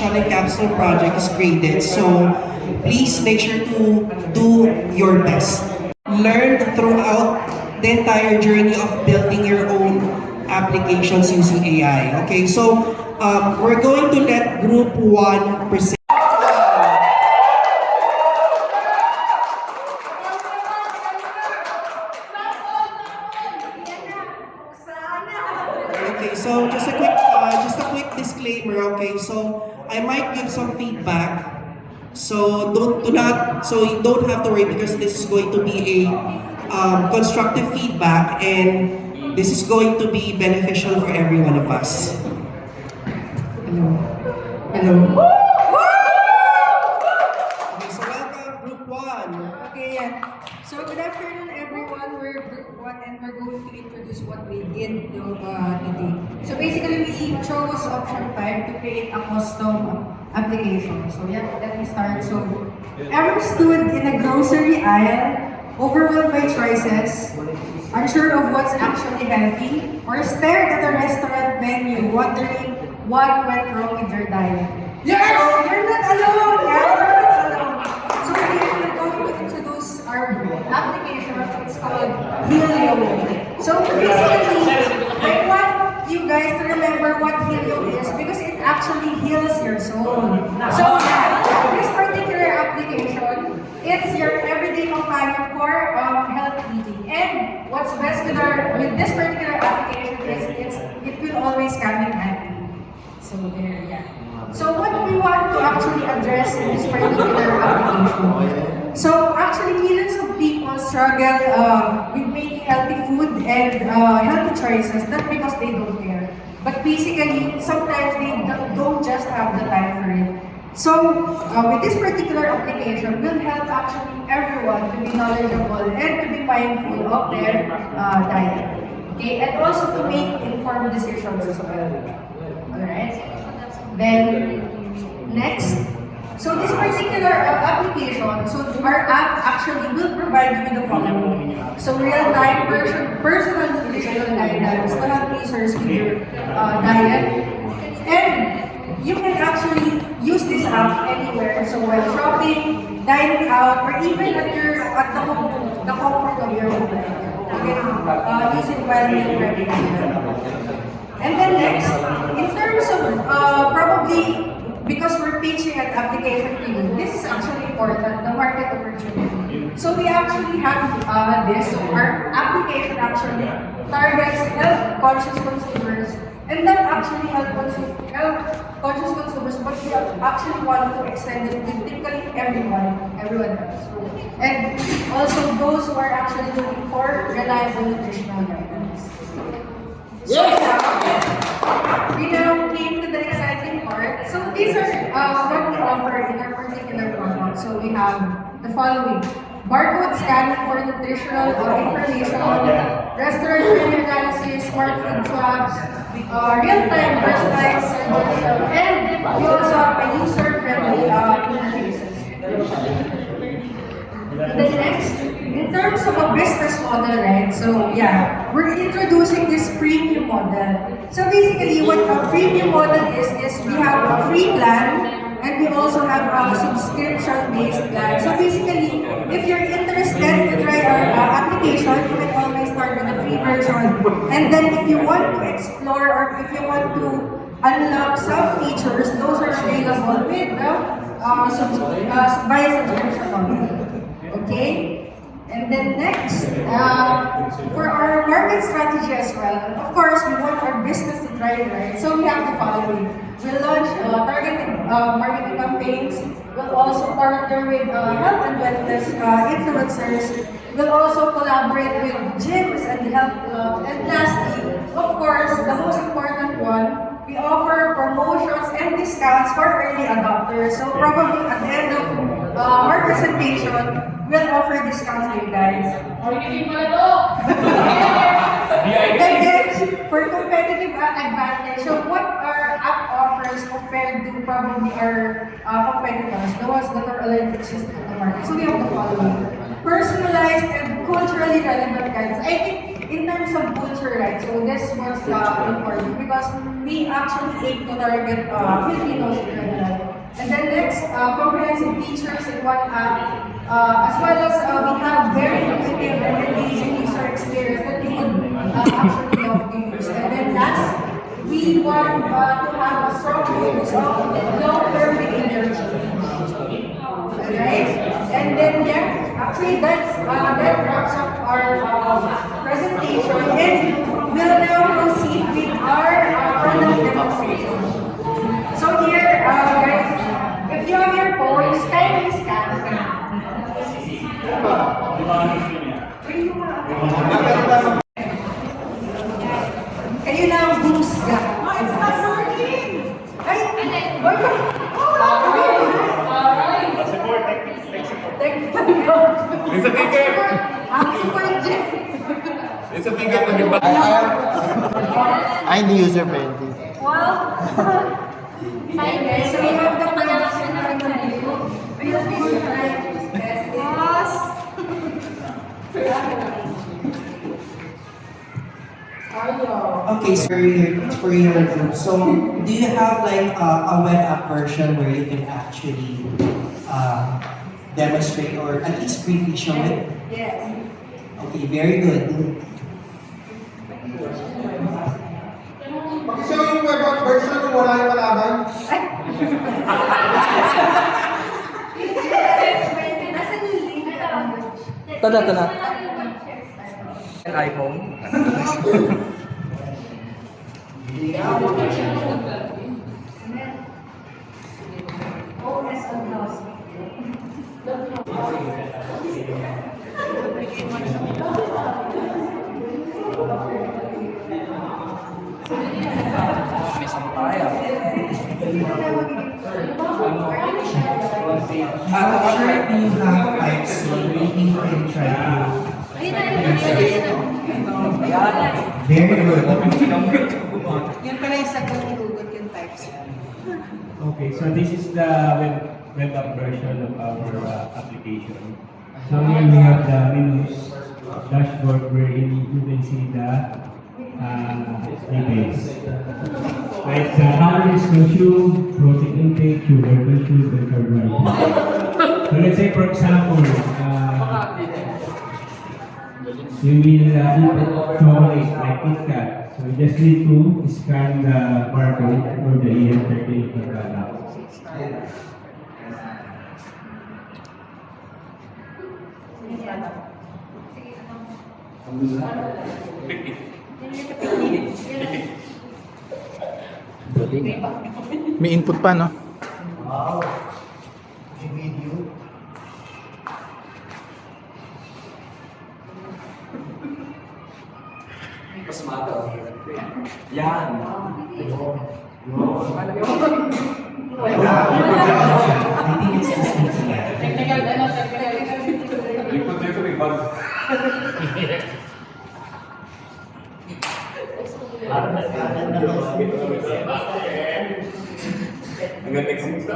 and capstone project is graded, so please make sure to do your best. Learn throughout the entire journey of building your own applications using AI. Okay, so we're going to let group 1 present. Okay, so just a quick disclaimer. Okay, so I might give some feedback. So you don't have to worry because this is going to be a constructive feedback, and this is going to be beneficial for every one of us. Hello. Hello. Okay, so welcome, group 1. Okay, yeah. So good afternoon, everyone. We're group 1 and we're going to introduce what we did today. So basically, we chose option 5 to create a custom application. So yeah, let me start. So ever stood in a grocery aisle, overwhelmed by choices, unsure of what's actually healthy, or stared at a restaurant menu, wondering what went wrong with your diet? Yes! So you're not alone! Yeah, you're not alone. So we're going to introduce our application. It's called Helio. So basically, I want you guys to remember what Helio is because it actually heals your soul. So yeah, this particular application, it's your everyday companion for health eating. And what's best with this particular application is it will always come in handy. So there, yeah. So what we want to actually address in this particular application. So actually, millions of people struggle with making healthy food and healthy choices, not because they don't care, but basically sometimes they don't just have the time for it. So with this particular application, will help actually everyone to be knowledgeable and to be mindful of their diet. Okay, and also to make informed decisions as well. Alright? Then, next. So this particular application, so our app actually will provide you with the following. So real-time personal nutritional guidance to help users with your diet. And you can actually use this app anywhere. So while shopping, dining out, or even at the comfort of your home. You can use it while meal prepping. And then next, in terms of probably, because we're pitching an application to you, this is actually important, the market opportunity. So we actually have this, so our application actually targets health-conscious consumers, and not actually health-conscious consumers, but we actually want to extend it to typically everyone else. And also those who are actually looking for reliable nutritional guidance. So, we now came to the exciting part. So these are what we offer in our particular product. So we have the following: barcode scanning for nutritional information, restaurant menu analysis, smart food swaps, real-time personalized service, and we also have a user-friendly interfaces. The next, in terms of a business model, right? So yeah, we're introducing this freemium model. So basically, what a freemium model is we have a free plan and we also have a subscription-based plan. So basically, if you're interested to try our application, you can always start with the free version. And then if you want to explore or if you want to unlock some features, those are available with the via subscription model. Okay? And then next, for our market strategy as well, of course, we want our business to thrive, right? So we have the following. We'll launch targeted marketing campaigns. We'll also partner with health and wellness influencers. We'll also collaborate with gyms and health clubs. And lastly, of course, the most important one, we offer promotions and discounts for early adopters. So probably at the end of our presentation, we'll offer discounts to you guys. And then, for competitive advantage, so what our app offers compared to probably our competitors, the ones that are already existing in the market. So we have the following. Personalized and culturally relevant guidance. I think in terms of culture, right, so this was important because we actually aim to target Filipinos in general. one app, as well as we have very intuitive and engaging user experience that you would actually love to use. And then last, we want to have a strong focus on long-term behavior change. Alright? And then, yeah, actually that wraps up our presentation. And we'll now proceed with our product demonstration. So here, guys, if you have your phones, kindly scan. Kayo na ang boost ka. Oh, it's not working! Ay! Wag ka! It's a ticket. Ang support dyan. It's a ticket na yung Ay, hindi user-friendly. Wow! Fine, guys. So, we have the production na rin sa iyo. Feel free to try to test it. Okay, so for your group. So, do you have like a web app version where you can actually demonstrate or at least briefly show it? Yes. Okay, very good. Pakishow yung web app version kung wala yung kalaban. Nasaan yung link? Ito na. iPhone. OS on house. I'm sure if you have Type-C, maybe you can try to. Very good. Yun pala yung sagot ni Hugot yung Type-C. Okay, so this is the web app version of our application. So here we have the menus dashboard wherein you can see the details. Like calories consumed, protein intake, sugar consumed, and carbohydrates. So let's say for example, you will eat chocolate like KitKat. So you just need to scan the barcode or the EM38 of the app. May input pa, no? Wow. May video. Mas maga. Yan. I think it's just easy. Likod dito may bag. Hanggang next week na.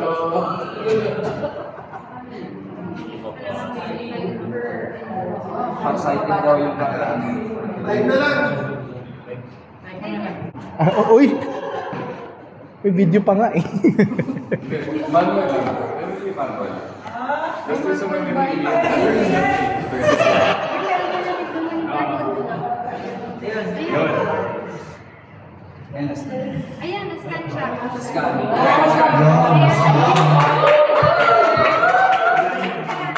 Excited daw yung bata. Live na lang! Uy! May video pa nga eh. Manual lang. Ano yung manual? Gusto sa mga Ayan, na-scan siya.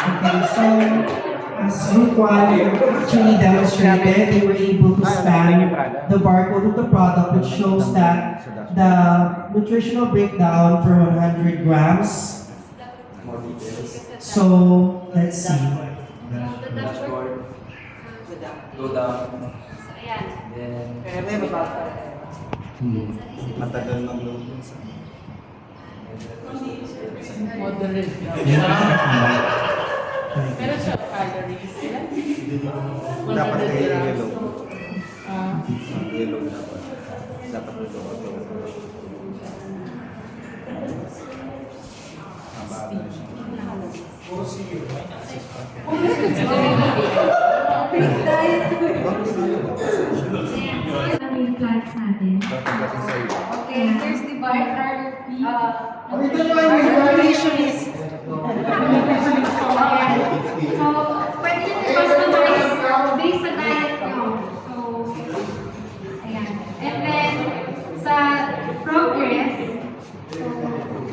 Okay, so as Ruquan actually demonstrated, they were able to scan the barcode of the product, which shows that the nutritional breakdown per 100 grams. So let's see. Dashboard. Go down. So, ayan. Then, Matagal ng load. Pero siya calories. Dapat ay yellow. Yellow dapat. Dapat ito. Yung plants natin. Okay, here's the bar. Ito naman yung Nutritionist. So, pwede nyo i-customize based sa diet nyo. So, ayan. And then, sa progress, so,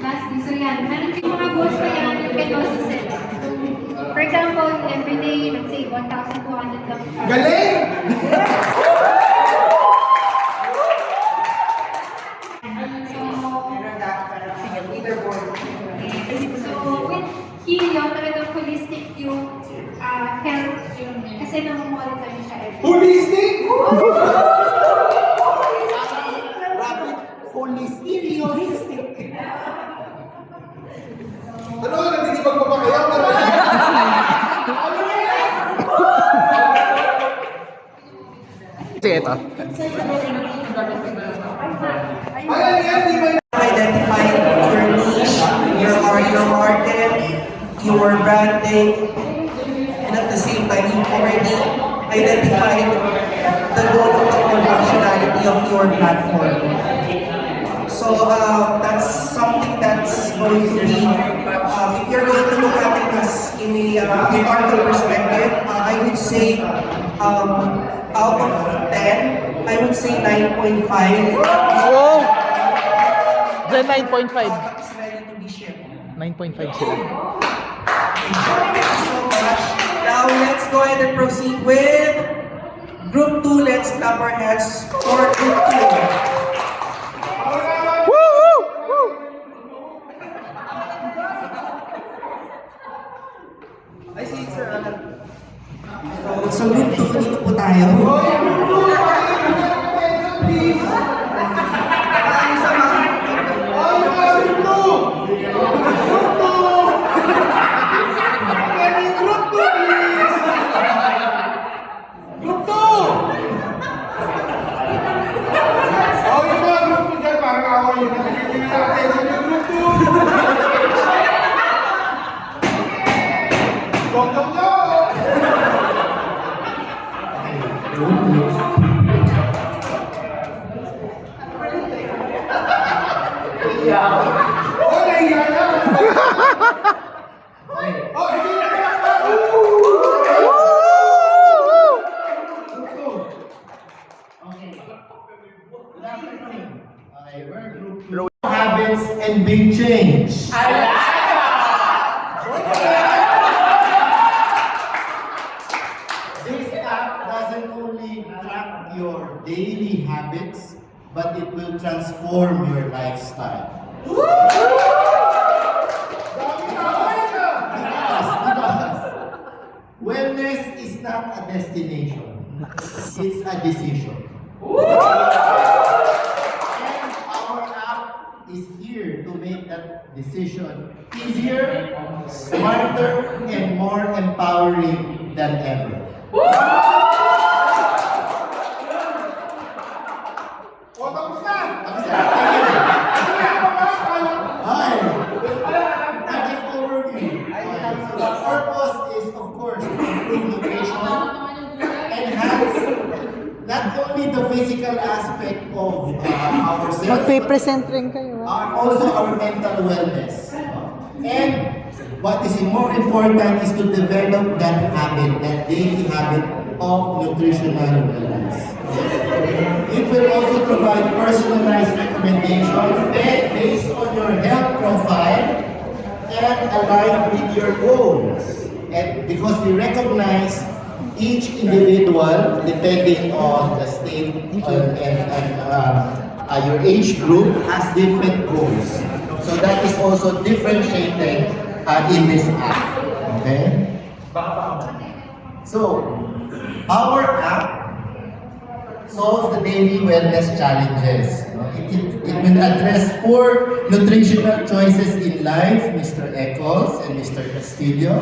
lastly, so yan, meron yung mga goals na yan, you can also set. So, for example, every day, let's say, 1,200 lang. Galing! So, with Helio, talagang holistic yung health kasi namumonitor siya every day. Holistic! Holistic. Ano ka nagtitibag pa ba kayo? Ayan, yan, di ba? Identify your niche, your market, your branding, and at the same time, you already identified the goal of the functionality of your platform. So that's something that's going to be, if you're going to look at it as in a historical perspective, I would say out of 10, I would say 9.5. Then 9.5. Is ready to be shipped. 9.5 sila. Thank you so much. Now let's go ahead and proceed with Group 2. Let's clap our hands for Group 2. So Group 2, dito po tayo. Oh, yung mga group mo dyan, parang awal yun. Nagiging na attention yung group mo. Gong-gong nyo! Oh, nahiya na! Oh, hindi na! Habits and big change. This app doesn't only track your daily habits, but it will transform your lifestyle. Because wellness is not a destination, it's a decision. And our app is here to make that decision easier, smarter, and more empowering than ever. Oh, tapos na! Tapos na. Thank you. Hi. Magic overview. So the purpose is, of course, to improve nutrition, enhance not only the physical aspect of ourselves, Magpe-present rin kayo. also our mental wellness. And what is more important is to develop that habit, that daily habit of nutritional wellness. It will also provide personalized recommendations based on your health profile and aligned with your goals. And because we recognize each individual, depending on the state and your age group, has different goals. So that is also differentiated in this app. Okay? So, our app solves the daily wellness challenges. It will address 4 nutritional choices in life, Mr. Eccles and Mr. Castillo.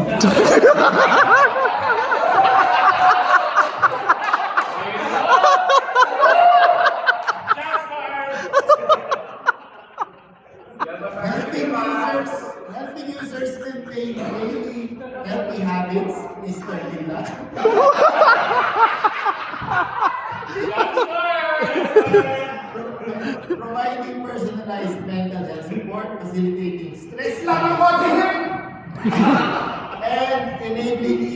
Helping users maintain daily healthy habits, Mr. Lila. Providing personalized mental health support, facilitating stress Lang ang konti yan! and enabling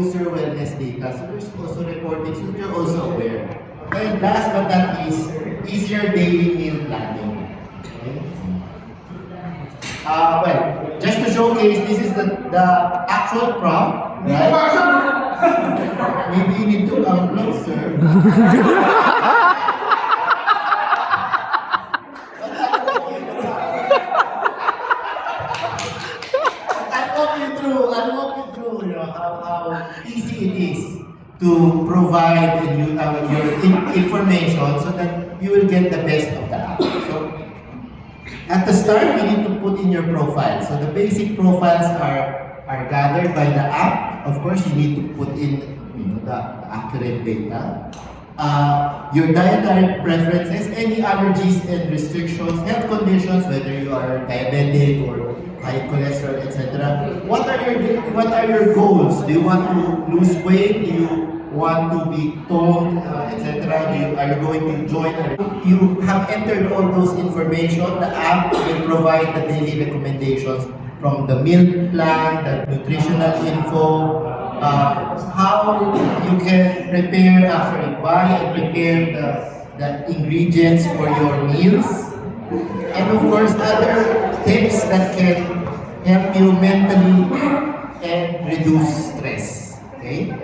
user wellness data. So there's also reporting, so you're also aware. And last but not least, is your daily meal planning. Okay? Well, just to showcase, this is the actual prompt, right? Maybe you need to come closer. I'll walk you through, you know, how easy it is to provide your information so that you will get the best of the app. So, at the start, you need to put in your profile. So the basic profiles are gathered by the app. Of course, you need to put in the accurate data. Your dietary preferences, any allergies and restrictions, health conditions, whether you are diabetic or high cholesterol, etc. What are your goals? Do you want to lose weight? Do you want to be toned, etc.? Are you going to join? You have entered all those information. The app will provide the daily recommendations from the meal plan, the nutritional info, how you can prepare after you buy and prepare the ingredients for your meals. And of course, other tips that can help you mentally and reduce stress. Okay?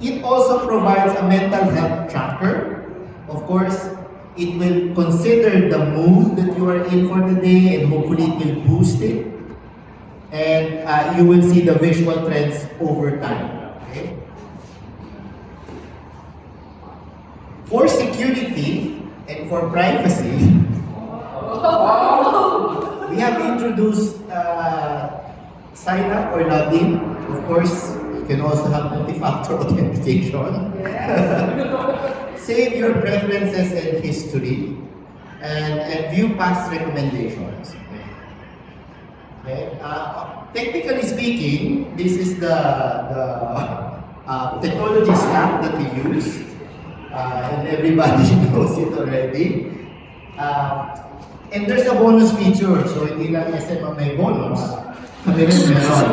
It also provides a mental health tracker. Of course, it will consider the mood that you are in for the day and hopefully it will boost it. And you will see the visual trends over time. Okay? For security and for privacy, we have introduced sign up or login. Of course, you can also have multi-factor authentication. Save your preferences and history, and view past recommendations. Okay. Technically speaking, this is the technology stack that we use, and everybody knows it already. And there's a bonus feature, so hindi lang SM ang may bonus, kami rin meron.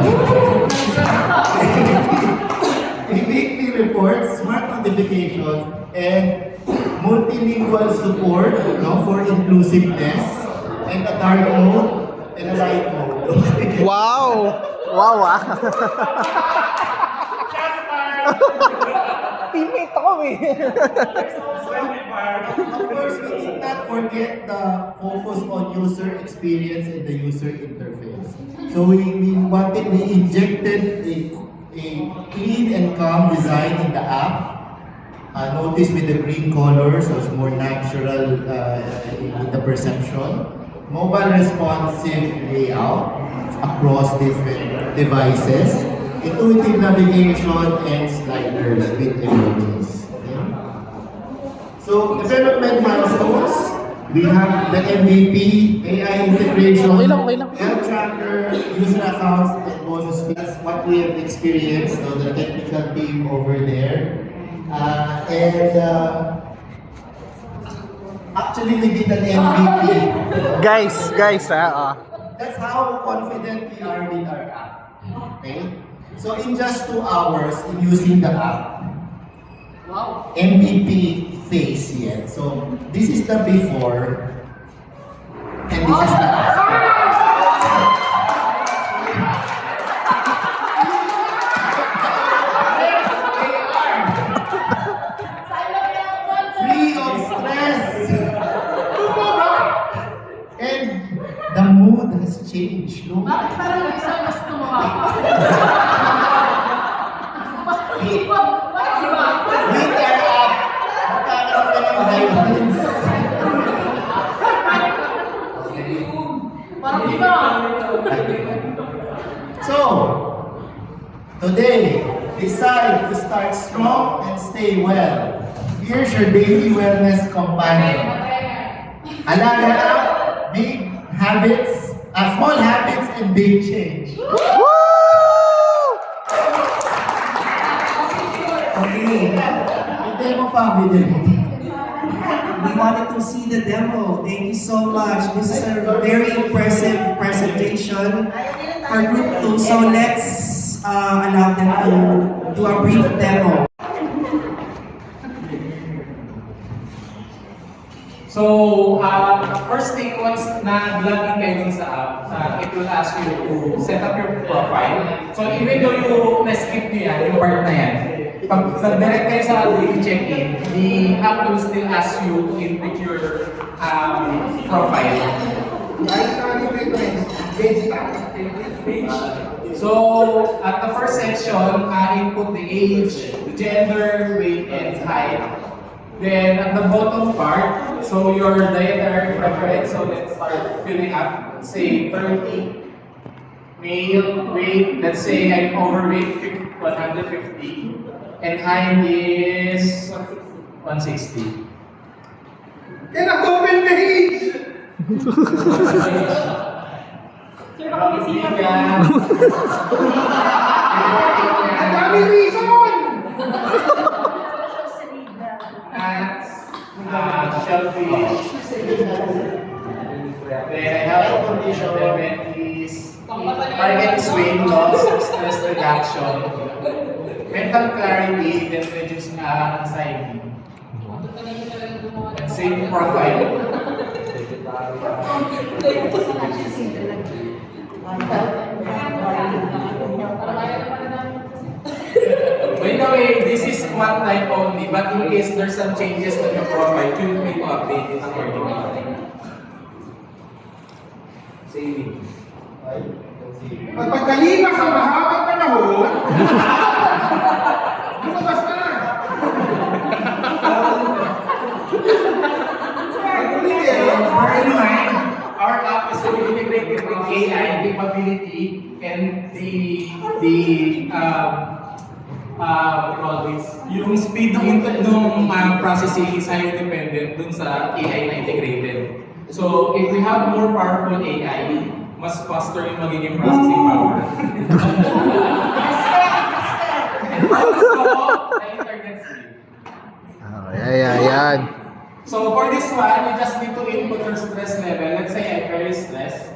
Weekly reports, smart notifications, and multilingual support, for inclusiveness, and a dark mode and a light mode. Wow! Wow, Teammate ako eh. Of course, we did not forget the focus on user experience and the user interface. So we injected a clean and calm design in the app. Notice with the green color, so it's more natural in the perception. Mobile responsive layout across different devices. Intuitive navigation and sliders with emojis. Okay? So, development milestones, we have the MVP, AI integration, health tracker, user accounts, and bonus fees. That's what we have experienced, the technical team over there. Actually, we did an MVP. Guys, That's how confident we are with our app. Okay? So in just 2 hours in using the app, MVP phase yet. So this is the before, and this is the after. Free of stress. And the mood has changed. Look. Bakit parang yung isang mas tumawa pa? With our app, magkakaroon ka ng guidance. Parang iba. So, today, decide to start strong and stay well. Here's your daily wellness companion. Alaga app, big habits, small habits and big change. Okay. Hindi mo pa, hindi mo. wanted to see the demo. Thank you so much. This is a very impressive presentation for Group 2. So let's allow them to do a brief demo. So, first thing, once nag-login kayo dun sa app, it will ask you to set up your profile. So, even though you na-skip nyo yan, yung part na yan, pag nag-direct kayo sa daily check-in, the app will still ask you to input your profile. So, at the first section, input the age, the gender, weight, and height. Then at the bottom part, so your dietary preference, so let's start filling up, say 30, male, weight, let's say I'm overweight 150, and height is 160. Can I open the page? Ang dami reason! Shellfish. Then I have a condition that is target is weight loss, stress reduction, mental clarity, then reduce anxiety. And same profile. By the way, this is one time only, but in case there's some changes to your profile, feel free to update it accordingly. Saving. At pagkalipas sa mahabang panahon, lumabas na! Bear in mind, our app is fully integrated with AI capability and what do you call this? Yung speed ng processing is highly dependent dun sa AI na integrated. So, if we have more powerful AI, mas faster yung magiging processing power. And also, the internet speed. Ayan. So, for this one, you just need to input your stress level. Let's say I'm very stressed.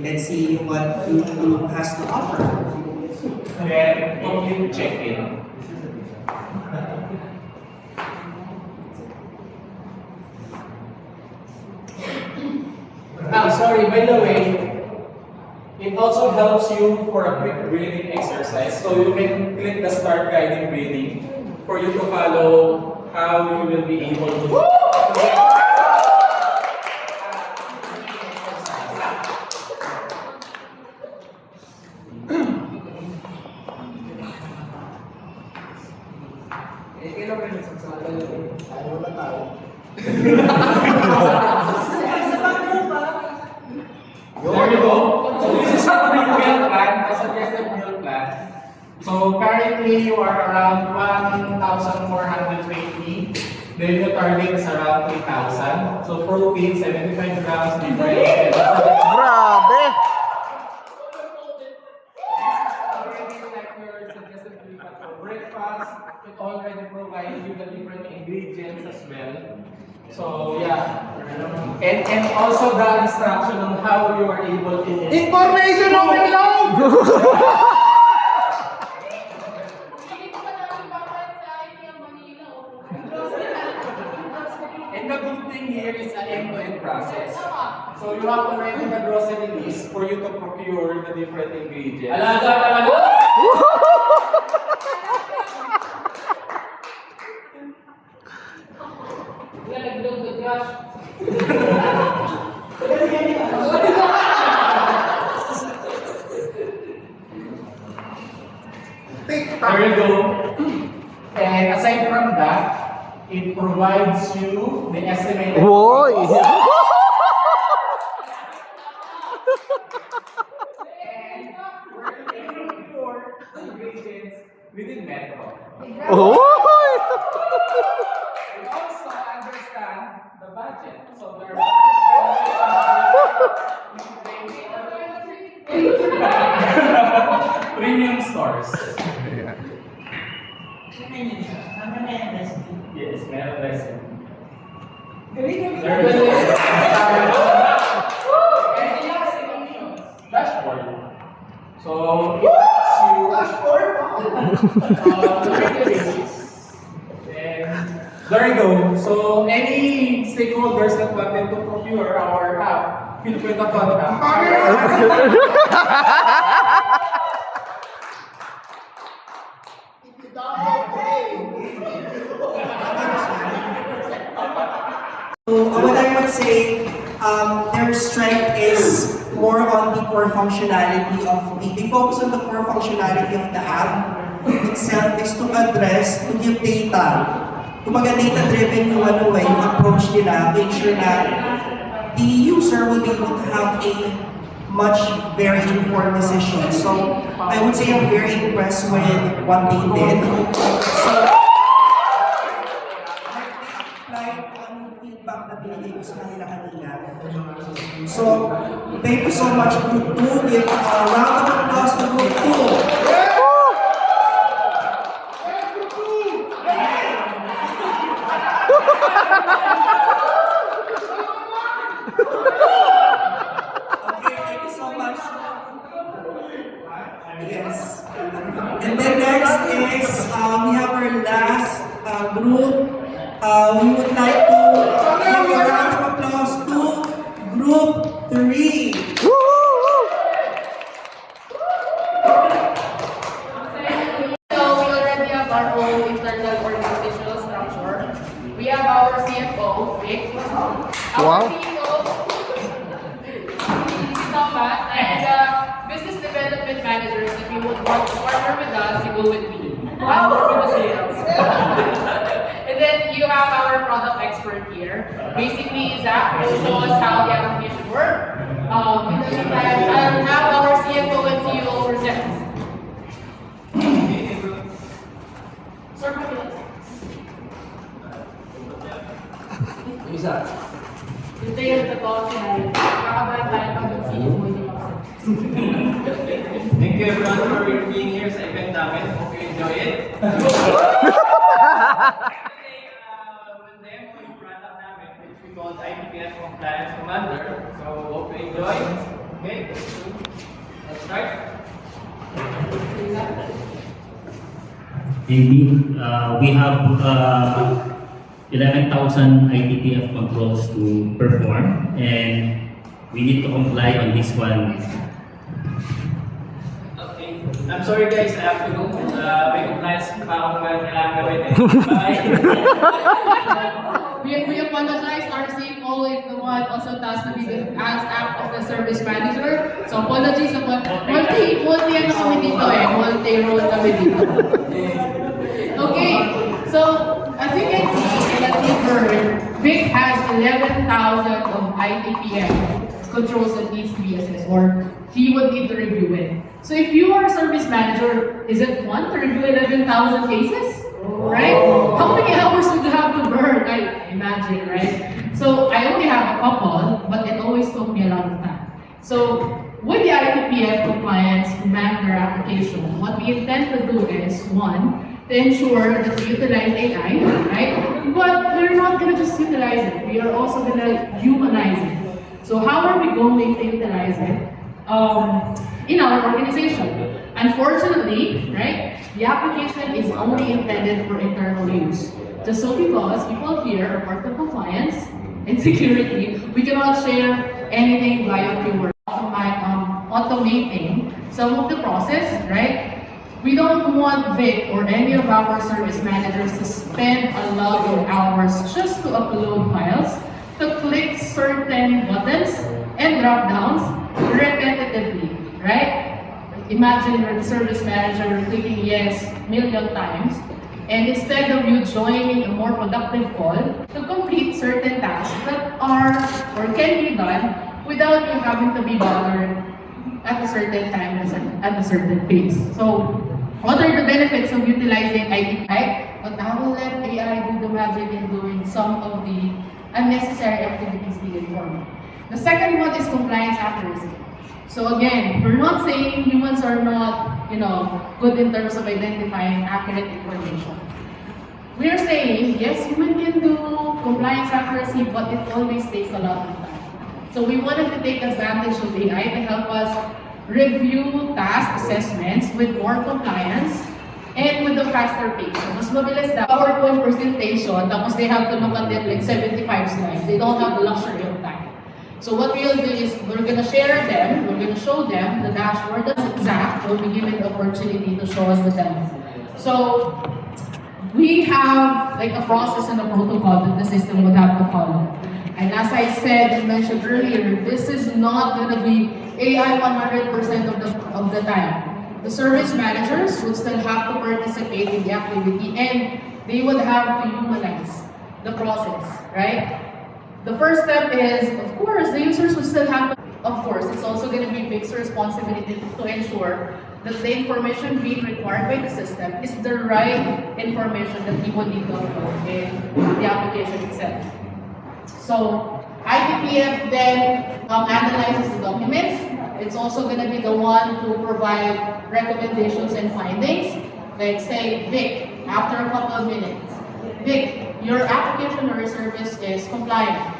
Let's see what Group has to offer. Then, complete check-in. Sorry, by the way, it also helps you for a quick breathing exercise. So you can click the start guiding breathing for you to follow how you will be able to There you go. So this is a meal plan, a suggested meal plan. So currently you are around 1,420. Then your target is around 3,000. So protein, 75 grams, different. Grabe! Breakfast, it already provides you the different ingredients as well. So yeah. And also the instruction on how you are able to Information overload! And the good thing here is an end-to-end process. So you have already the grocery list for you to procure the different ingredients. There you go. And aside from that, it provides you the estimated. Woy! And where you can procure ingredients within Metro. Woy! And also understand the budget. So there are source. Yes, meron lesson. Dashboard. So, it lets you then, there you go. So, any stakeholders that wanted to procure our app, feel free to contact. So what I would say, their strength is more on the core functionality of they focus on the core functionality of the app itself is to address, to give data. Kumbaga data-driven yung yung approach nila, make sure na the user will be able to have a much very informed decision. So I would say I'm very impressed with what they did. So, like on feedback na binigay ko sa kanila kanina. So, thank you so much Group 2. Give a round of applause to Group 2. Okay, thank you so much. Yes. And then next is, we have our last group. We would like to give a round of applause to Group 3. So we already have our own internal organizational structure. We have our CFO, Vic. Our CEO, Thomas, and business development managers. If you would want to partner with us, you go with me. I'll work with the sales. And then you have our product expert here. Basically, Zach will show us how the application works. In the meantime, I'll have our CFO and CEO present. Sir, Isa. ito yung totoo sinabi. Kakabahan tayo pag yung CEO mo hindi Thank you everyone for being here sa event namin. Hope you enjoy it. With them, yung product namin, which we call IPPS Compliance Commander. So, hope you enjoy. Okay, let's start. Indeed, we have 11,000 ITPF controls to perform, and we need to comply on this one. Okay. I'm sorry guys, I have to go. May compliance pa akong kailangan gawin eh. Bye! We apologize. Our CFO is the one also tasked to be the act of the service manager. So apologies about multi ano kami dito eh. Multi-role kami dito. Okay. So as you can see in the paper, Vic has 11,000 of ITPM controls that needs to be assessed or he would need to review it. So if you are a service manager, is it fun to review 11,000 cases? Right? How many hours would you have to burn? I imagine, right? So I only have a couple, but it always took me a lot of time. So with the ITPF compliance Commander application, what we intend to do is, one, to ensure that we utilize AI, right? But we're not gonna just utilize it. We are also gonna humanize it. So how are we going to utilize it in our organization? Unfortunately, right, the application is only intended for internal use. Just so because people here are part of compliance and security, we cannot share anything via keyword. Automating some of the process, right? We don't want Vic or any of our service managers to spend a lot of hours just to upload files, to click certain buttons and drop downs repetitively, right? Imagine you're the service manager clicking yes million times, and instead of you joining a more productive call to complete certain tasks that are or can be done without you having to be bothered at a certain time at a certain pace. So, what are the benefits of utilizing AI? But I will let AI do the magic in doing some of the unnecessary activities needed for me. The second one is compliance accuracy. So again, we're not saying humans are not, good in terms of identifying accurate information. We are saying, yes, human can do compliance accuracy, but it always takes a lot of time. So we wanted to take advantage of AI to help us review task assessments with more compliance and with a faster pace. So mas mabilis na PowerPoint presentation, tapos they have to look at it like 75 slides. They don't have the luxury of time. So what we'll do is we're gonna share them, we're gonna show them the dashboard. That's exact. We'll be given the opportunity to show us the demo. So we have like a process and a protocol that the system would have to follow. And as I said and mentioned earlier, this is not gonna be AI 100% of the time. The service managers would still have to participate in the activity and they would have to humanize the process, right? The first step is, of course, the users will still have to, of course, it's also going to be Vic's responsibility to ensure that the information being required by the system is the right information that he would need to upload in the application itself. So, ITPF then analyzes the documents. It's also going to be the one to provide recommendations and findings. Like say, Vic, after a couple of minutes, Vic, your application or your service is compliant.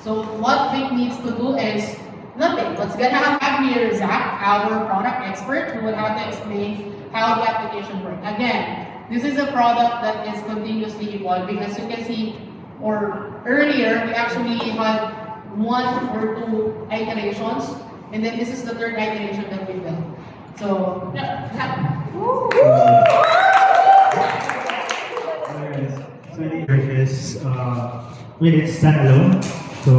So what Vic needs to do is nothing. What's going to happen here is Zach, our product expert, who will have to explain how the application works. Again, this is a product that is continuously evolving. As you can see, or earlier, we actually had 1 or 2 iterations, and then this is the 3rd iteration that we built. So, So it is it's standalone, so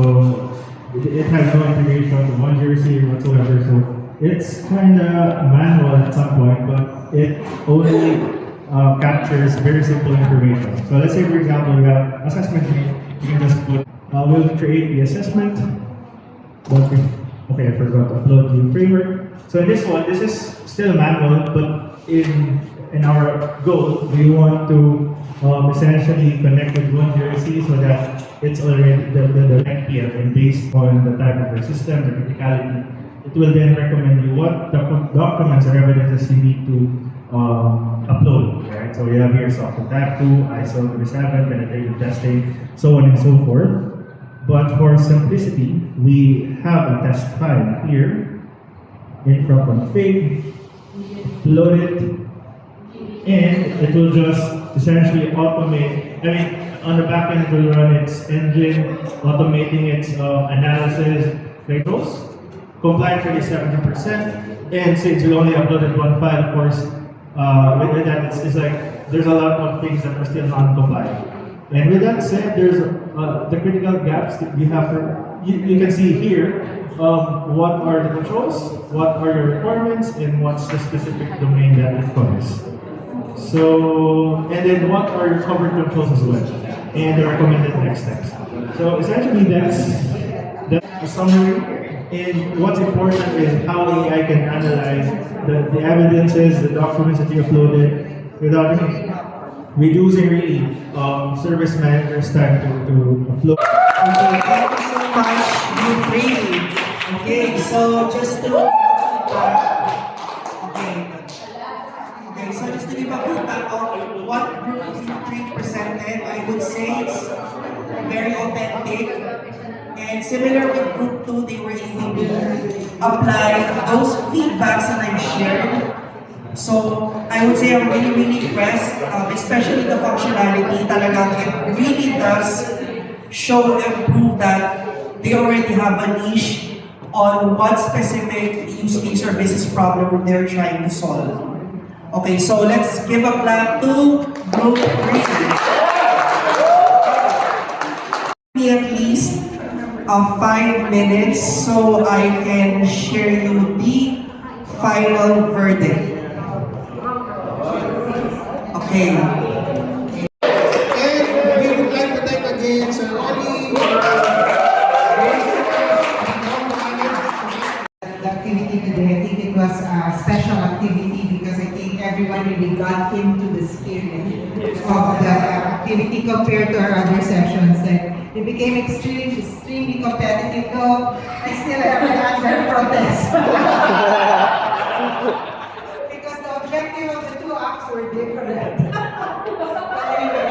it has no integration with one jersey whatsoever. So it's kind of manual at some point, but it only captures very simple information. So let's say, for example, we have assessment. You can just put. We'll create the assessment. Okay, I forgot to upload the framework. So in this one, this is still manual, but in our goal, we want to essentially connect with one jersey so that it's already the NPF, and based on the type of your system, the criticality, it will then recommend you what documents or evidences you need to upload, right? So we have here software type 2, ISO 27, penetrative testing, so on and so forth. But for simplicity, we have a test file here, infra config, load it, and it will just essentially automate. On the back end, it will run its engine, automating its analysis, controls, compliant 37%, and since we only uploaded one file, of course, with that, it's like there's a lot of things that are still non-compliant. And with that said, there's the critical gaps that we have. You can see here what are the controls, what are your requirements, and what's the specific domain that it covers. So, and then what are your covered controls as well, and the recommended next steps. So essentially, that's the summary. And what's important is how AI can analyze the evidences, the documents that you uploaded, without reducing really service managers' time to upload. Okay, thank you so much, Ukraine. Okay, so just to just to give a feedback of what Group 3 presented, I would say it's very authentic. And similar with Group 2, they were able to apply those feedbacks that I've shared. So I would say I'm really impressed, especially the functionality. Talagang it really does show and prove that they already have a niche on what specific use case or business problem they're trying to solve. Okay, so let's give a clap to Group 3. At least 5 minutes so I can share you the final verdict. Okay. And we would like to thank again Sir Oli. The activity today, I think it was a special activity because I think everyone really got into the spirit of the activity compared to our other sessions. And It became extremely competitive, though I still have to answer protest. Because the objective of the two acts were different. But anyway,